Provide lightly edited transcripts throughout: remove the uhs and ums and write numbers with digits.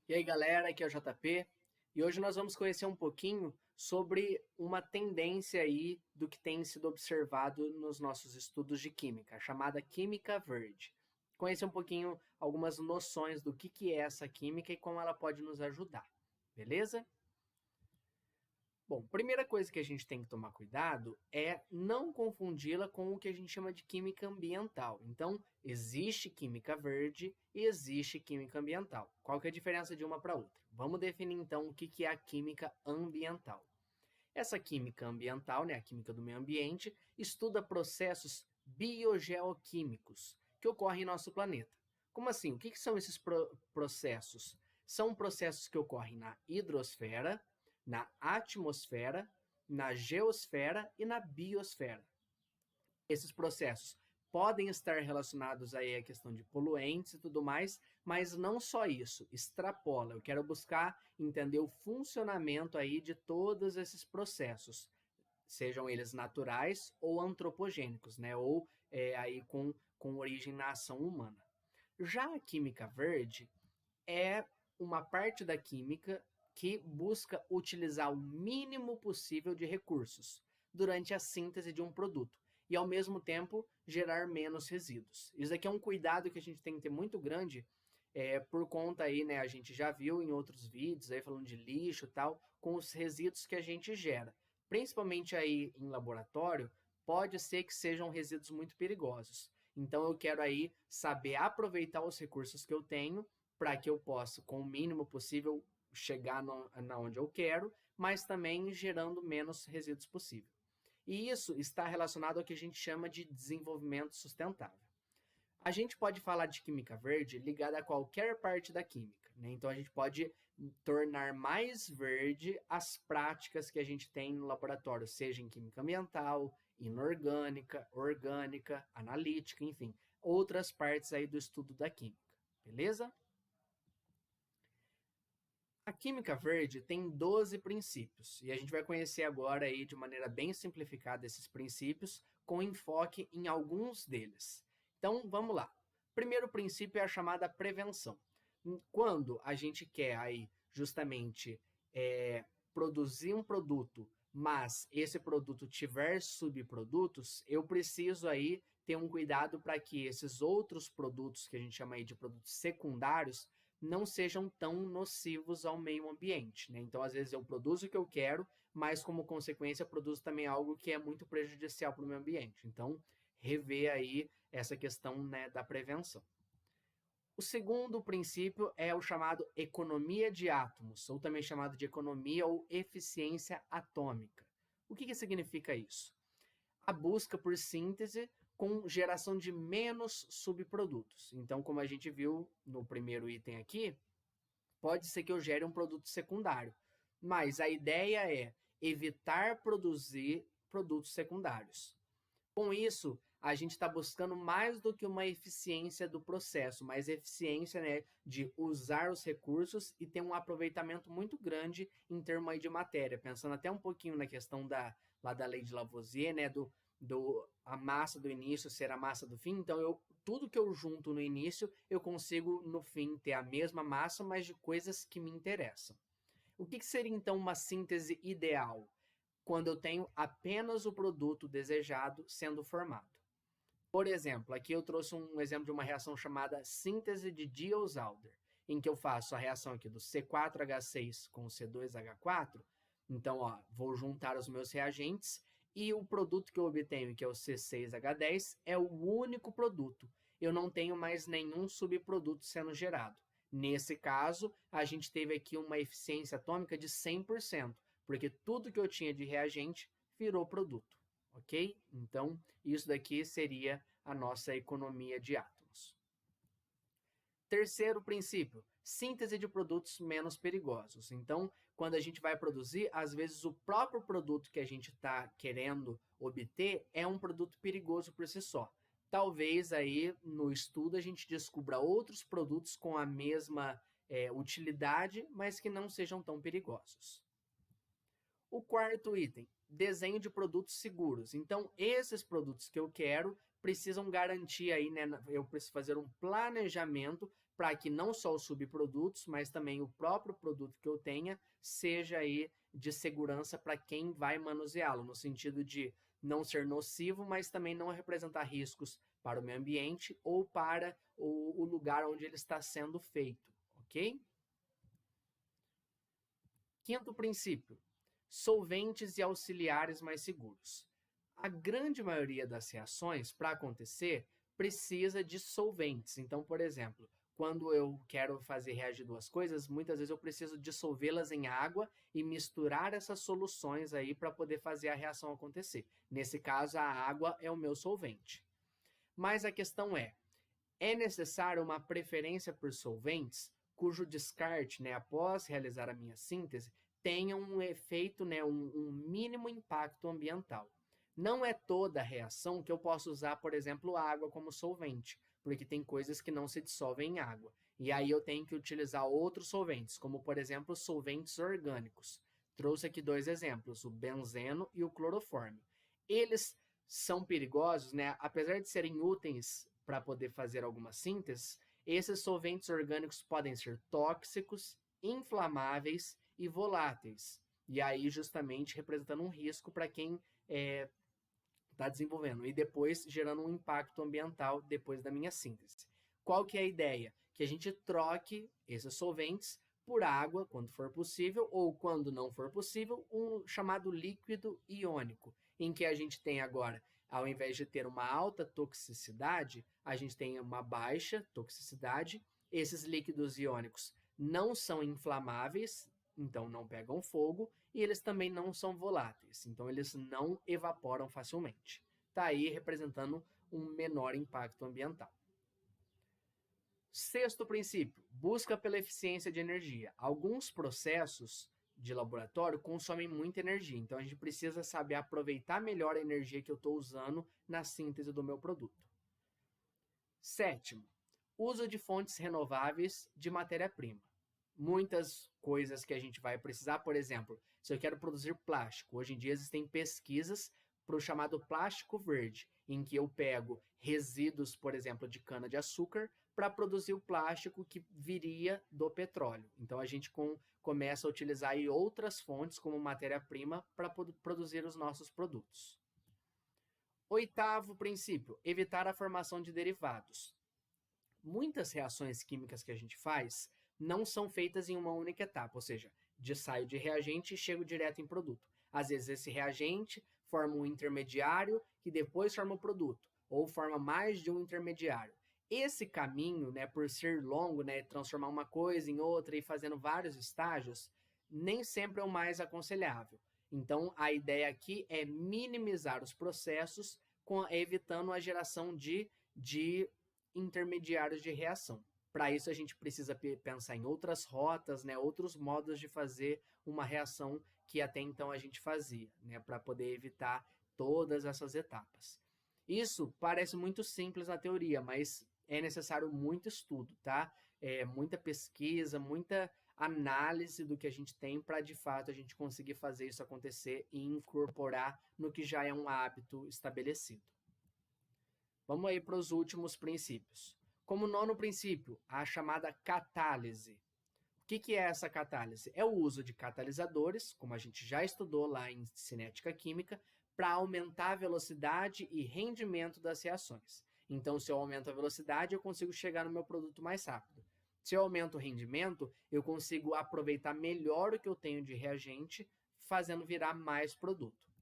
E aí galera, aqui é o JP e hoje nós vamos conhecer um pouquinho sobre uma tendência aí do que tem sido observado nos nossos estudos de química, chamada química verde. Conhecer um pouquinho algumas noções do que é essa química e como ela pode nos ajudar, beleza? Bom, primeira coisa que a gente tem que tomar cuidado é não confundi-la com o que a gente chama de química ambiental. Então, existe química verde e existe química ambiental. Qual que é a diferença de uma para outra? Vamos definir então o que é a química ambiental. Essa química ambiental, né, a química do meio ambiente, estuda processos biogeoquímicos que ocorrem em nosso planeta. Como assim? O que são esses processos? São processos que ocorrem na hidrosfera, na atmosfera, na geosfera e na biosfera. Esses processos podem estar relacionados aí à questão de poluentes e tudo mais, mas não só isso, extrapola. Eu quero buscar entender o funcionamento aí de todos esses processos, sejam eles naturais ou antropogênicos, né? Ou aí com origem na ação humana. Já a química verde é uma parte da química que busca utilizar o mínimo possível de recursos durante a síntese de um produto e, ao mesmo tempo, gerar menos resíduos. Isso aqui é um cuidado que a gente tem que ter muito grande, por conta aí, né, a gente já viu em outros vídeos, aí falando de lixo e tal, com os resíduos que a gente gera. Principalmente aí em laboratório, pode ser que sejam resíduos muito perigosos. Então eu quero aí saber aproveitar os recursos que eu tenho para que eu possa, com o mínimo possível, chegar na onde eu quero, mas também gerando menos resíduos possível. E isso está relacionado ao que a gente chama de desenvolvimento sustentável. A gente pode falar de química verde ligada a qualquer parte da química, né? Então a gente pode tornar mais verde as práticas que a gente tem no laboratório, seja em química ambiental, inorgânica, orgânica, analítica, enfim, outras partes aí do estudo da química, beleza? A química verde tem 12 princípios e a gente vai conhecer agora aí de maneira bem simplificada esses princípios com enfoque em alguns deles. Então, vamos lá. Primeiro princípio é a chamada prevenção. Quando a gente quer aí justamente produzir um produto, mas esse produto tiver subprodutos, eu preciso aí ter um cuidado para que esses outros produtos que a gente chama aí de produtos secundários não sejam tão nocivos ao meio ambiente, né? Então, às vezes eu produzo o que eu quero, mas como consequência produzo também algo que é muito prejudicial para o meio ambiente. Então, rever aí essa questão, né, da prevenção. O segundo princípio é o chamado economia de átomos, ou também chamado de economia ou eficiência atômica. O que significa isso? A busca por síntese com geração de menos subprodutos. Então, como a gente viu no primeiro item aqui, pode ser que eu gere um produto secundário, mas a ideia é evitar produzir produtos secundários. Com isso, a gente está buscando mais do que uma eficiência do processo, mas eficiência, né, de usar os recursos e ter um aproveitamento muito grande em termos de matéria. Pensando até um pouquinho na questão lá da lei de Lavoisier, né, a massa do início ser a massa do fim. Então, tudo que eu junto no início, eu consigo no fim ter a mesma massa, mas de coisas que me interessam. O que seria então uma síntese ideal? Quando eu tenho apenas o produto desejado sendo formado. Por exemplo, aqui eu trouxe um exemplo de uma reação chamada síntese de Diels-Alder, em que eu faço a reação aqui do C4H6 com o C2H4. Então, ó, vou juntar os meus reagentes e o produto que eu obtenho, que é o C6H10, é o único produto. Eu não tenho mais nenhum subproduto sendo gerado. Nesse caso, a gente teve aqui uma eficiência atômica de 100%, porque tudo que eu tinha de reagente virou produto, ok? Então, isso daqui seria a nossa economia de átomos. Terceiro princípio, síntese de produtos menos perigosos. Então, quando a gente vai produzir, às vezes o próprio produto que a gente está querendo obter é um produto perigoso por si só. Talvez aí no estudo a gente descubra outros produtos com a mesma utilidade, mas que não sejam tão perigosos. O quarto item, desenho de produtos seguros. Então, esses produtos que eu quero precisam garantir aí, né, eu preciso fazer um planejamento para que não só os subprodutos, mas também o próprio produto que eu tenha seja aí de segurança para quem vai manuseá-lo, no sentido de não ser nocivo, mas também não representar riscos para o meio ambiente ou para o lugar onde ele está sendo feito, ok? Quinto princípio, solventes e auxiliares mais seguros. A grande maioria das reações, para acontecer, precisa de solventes. Então, por exemplo, quando eu quero fazer reagir duas coisas, muitas vezes eu preciso dissolvê-las em água e misturar essas soluções aí para poder fazer a reação acontecer. Nesse caso, a água é o meu solvente. Mas a questão é necessário uma preferência por solventes cujo descarte, né, após realizar a minha síntese, tenha um efeito, né, um mínimo impacto ambiental. Não é toda reação que eu posso usar, por exemplo, água como solvente, porque tem coisas que não se dissolvem em água. E aí eu tenho que utilizar outros solventes, como por exemplo solventes orgânicos. Trouxe aqui dois exemplos, o benzeno e o cloroforme. Eles são perigosos, né? Apesar de serem úteis para poder fazer alguma síntese, esses solventes orgânicos podem ser tóxicos, inflamáveis e voláteis. E aí, justamente, representando um risco para quem está desenvolvendo. E depois, gerando um impacto ambiental depois da minha síntese. Qual que é a ideia? Que a gente troque esses solventes por água, quando for possível, ou quando não for possível, um chamado líquido iônico, em que a gente tem agora, ao invés de ter uma alta toxicidade, a gente tem uma baixa toxicidade. Esses líquidos iônicos não são inflamáveis, então não pegam fogo, e eles também não são voláteis, então eles não evaporam facilmente. Está aí representando um menor impacto ambiental. Sexto princípio, busca pela eficiência de energia. Alguns processos de laboratório consomem muita energia, então a gente precisa saber aproveitar melhor a energia que eu estou usando na síntese do meu produto. Sétimo, uso de fontes renováveis de matéria-prima. Muitas coisas que a gente vai precisar, por exemplo, se eu quero produzir plástico, hoje em dia existem pesquisas para o chamado plástico verde, em que eu pego resíduos, por exemplo, de cana-de-açúcar para produzir o plástico que viria do petróleo. Então a gente começa a utilizar aí outras fontes como matéria-prima para produzir os nossos produtos. Oitavo princípio, evitar a formação de derivados. Muitas reações químicas que a gente faz não são feitas em uma única etapa, ou seja, saio de reagente e chego direto em produto. Às vezes esse reagente forma um intermediário que depois forma o produto, ou forma mais de um intermediário. Esse caminho, né, por ser longo, né, transformar uma coisa em outra e fazendo vários estágios, nem sempre é o mais aconselhável. Então, a ideia aqui é minimizar os processos, evitando a geração de intermediários de reação. Para isso, a gente precisa pensar em outras rotas, né, outros modos de fazer uma reação que até então a gente fazia, né, para poder evitar todas essas etapas. Isso parece muito simples na teoria, mas é necessário muito estudo, tá? Muita pesquisa, muita análise do que a gente tem para, de fato, a gente conseguir fazer isso acontecer e incorporar no que já é um hábito estabelecido. Vamos aí para os últimos princípios. Como nono princípio, a chamada catálise. O que é essa catálise? É o uso de catalisadores, como a gente já estudou lá em cinética química, para aumentar a velocidade e rendimento das reações. Então, se eu aumento a velocidade, eu consigo chegar no meu produto mais rápido. Se eu aumento o rendimento, eu consigo aproveitar melhor o que eu tenho de reagente, fazendo virar mais produto.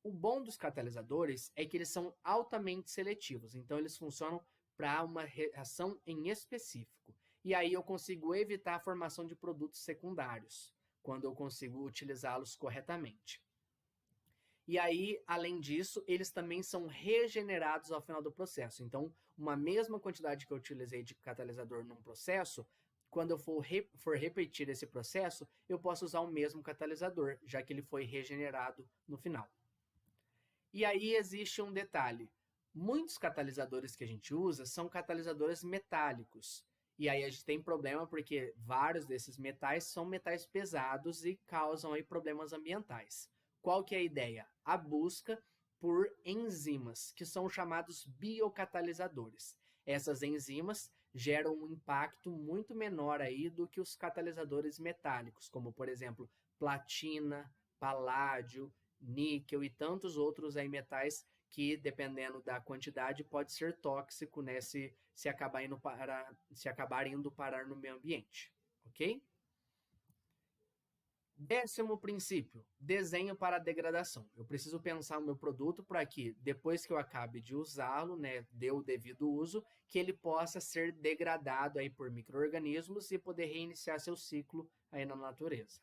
O bom dos catalisadores é que eles são altamente seletivos, então eles funcionam para uma reação em específico. E aí eu consigo evitar a formação de produtos secundários, quando eu consigo utilizá-los corretamente. E aí, além disso, eles também são regenerados ao final do processo. Então, uma mesma quantidade que eu utilizei de catalisador num processo, quando eu for repetir esse processo, eu posso usar o mesmo catalisador, já que ele foi regenerado no final. E aí existe um detalhe. Muitos catalisadores que a gente usa são catalisadores metálicos. E aí a gente tem problema porque vários desses metais são metais pesados e causam aí problemas ambientais. Qual que é a ideia? A busca por enzimas, que são chamados biocatalisadores. Essas enzimas geram um impacto muito menor aí do que os catalisadores metálicos, como por exemplo, platina, paládio, níquel e tantos outros aí metais que, dependendo da quantidade, pode ser tóxico, né, se acabar indo parar no meio ambiente, ok? 10º princípio, desenho para degradação. Eu preciso pensar o meu produto para que, depois que eu acabe de usá-lo, né, dê o devido uso, que ele possa ser degradado aí por micro-organismos e poder reiniciar seu ciclo aí na natureza.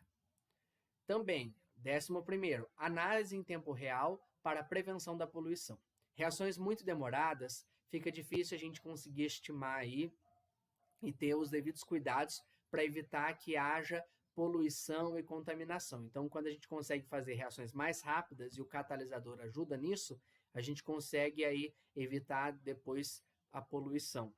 Também, 11º, análise em tempo real para a prevenção da poluição. Reações muito demoradas, fica difícil a gente conseguir estimar aí e ter os devidos cuidados para evitar que haja poluição e contaminação. Então, quando a gente consegue fazer reações mais rápidas e o catalisador ajuda nisso, a gente consegue aí evitar depois a poluição.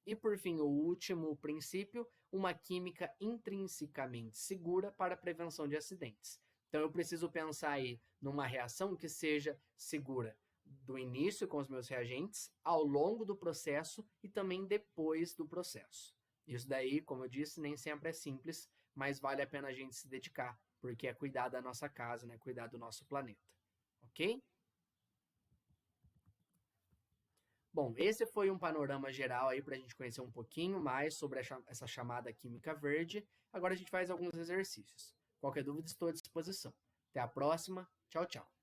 E por fim, o último princípio, uma química intrinsecamente segura para a prevenção de acidentes. Então eu preciso pensar aí numa reação que seja segura do início com os meus reagentes, ao longo do processo e também depois do processo. Isso daí, como eu disse, nem sempre é simples, mas vale a pena a gente se dedicar, porque é cuidar da nossa casa, né? Cuidar do nosso planeta. Ok? Bom, esse foi um panorama geral aí para a gente conhecer um pouquinho mais sobre essa chamada química verde. Agora a gente faz alguns exercícios. Qualquer dúvida, estou à disposição. Até a próxima. Tchau, tchau.